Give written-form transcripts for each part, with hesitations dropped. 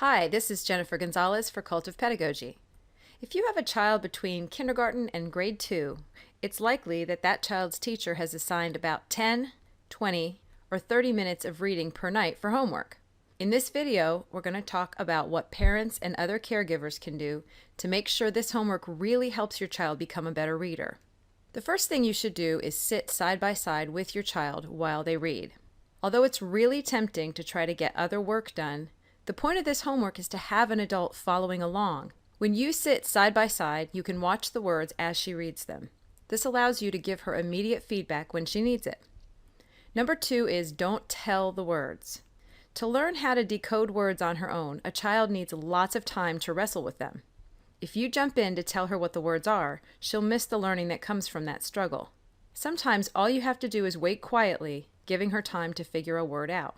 Hi, this is Jennifer Gonzalez for Cult of Pedagogy. If you have a child between kindergarten and grade 2, it's likely that that child's teacher has assigned about 10, 20, or 30 minutes of reading per night for homework. In this video, we're going to talk about what parents and other caregivers can do to make sure this homework really helps your child become a better reader. The first thing you should do is sit side by side with your child while they read. Although it's really tempting to try to get other work done, the point of this homework is to have an adult following along. When you sit side by side, you can watch the words as she reads them. This allows you to give her immediate feedback when she needs it. Number 2 is don't tell the words. To learn how to decode words on her own, a child needs lots of time to wrestle with them. If you jump in to tell her what the words are, she'll miss the learning that comes from that struggle. Sometimes all you have to do is wait quietly, giving her time to figure a word out.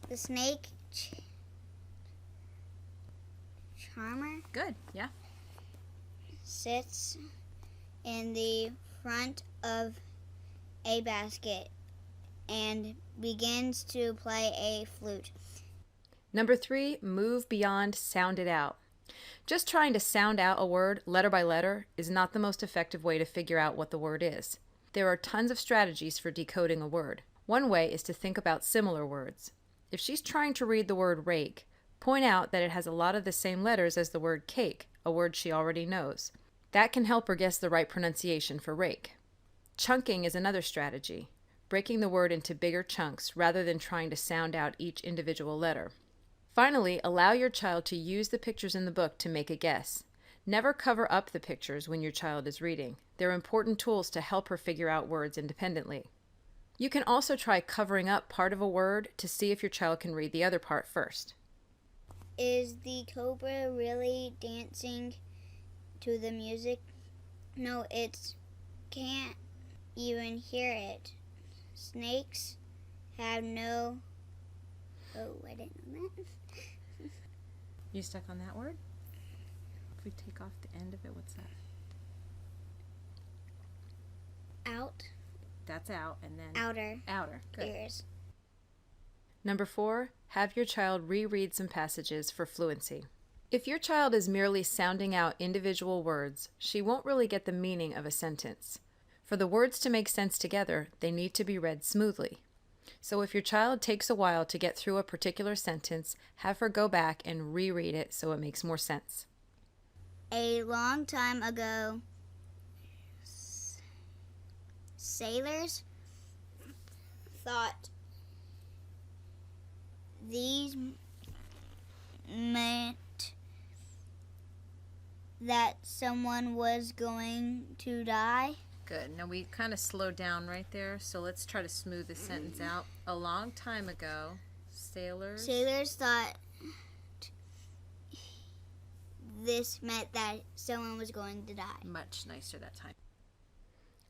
The snake charmer. Good, yeah. Sits in the front of a basket and begins to play a flute. Number 3, move beyond sound it out. Just trying to sound out a word letter by letter is not the most effective way to figure out what the word is. There are tons of strategies for decoding a word. One way is to think about similar words. If she's trying to read the word rake, point out that it has a lot of the same letters as the word cake, a word she already knows. That can help her guess the right pronunciation for rake. Chunking is another strategy, breaking the word into bigger chunks rather than trying to sound out each individual letter. Finally, allow your child to use the pictures in the book to make a guess. Never cover up the pictures when your child is reading. They're important tools to help her figure out words independently. You can also try covering up part of a word to see if your child can read the other part first. Is the cobra really dancing to the music? No, it can't even hear it. Snakes have no... Oh, I didn't know that. You stuck on that word? If we take off the end of it, what's that? Out. That's out, and then Outer. Good. Ears. Number 4, have your child reread some passages for fluency. If your child is merely sounding out individual words, she won't really get the meaning of a sentence. For the words to make sense together, they need to be read smoothly. So if your child takes a while to get through a particular sentence, have her go back and reread it so it makes more sense. A long time ago, sailors thought these meant that someone was going to die. Good. Now we kind of slowed down right there, so let's try to smooth this sentence out. A long time ago, sailors thought this meant that someone was going to die. Much nicer that time.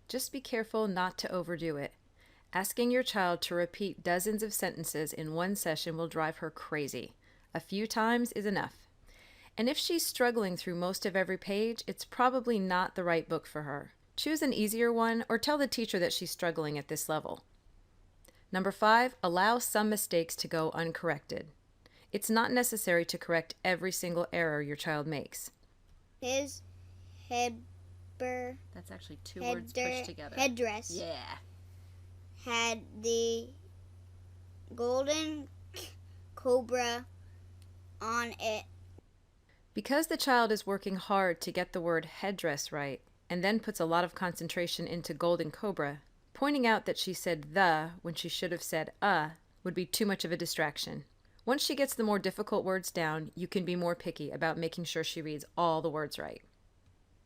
Just be careful not to overdo it. Asking your child to repeat dozens of sentences in one session will drive her crazy. A few times is enough. And if she's struggling through most of every page, it's probably not the right book for her. Choose an easier one or tell the teacher that she's struggling at this level. Number 5, allow some mistakes to go uncorrected. It's not necessary to correct every single error your child makes. His That's actually 2 words pushed together. Headdress. Yeah. Had the golden cobra on it. Because the child is working hard to get the word headdress right, and then puts a lot of concentration into golden cobra, pointing out that she said the when she should have said would be too much of a distraction. Once she gets the more difficult words down, you can be more picky about making sure she reads all the words right.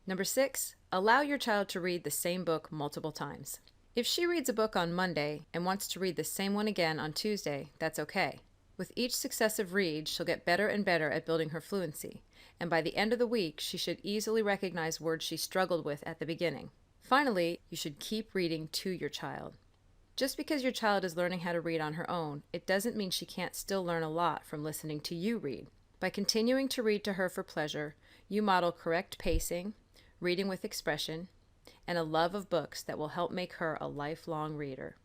Number 6, allow your child to read the same book multiple times. If she reads a book on Monday and wants to read the same one again on Tuesday, that's okay. With each successive read, she'll get better and better at building her fluency, and by the end of the week, she should easily recognize words she struggled with at the beginning. Finally, you should keep reading to your child. Just because your child is learning how to read on her own, it doesn't mean she can't still learn a lot from listening to you read. By continuing to read to her for pleasure, you model correct pacing, reading with expression, and a love of books that will help make her a lifelong reader.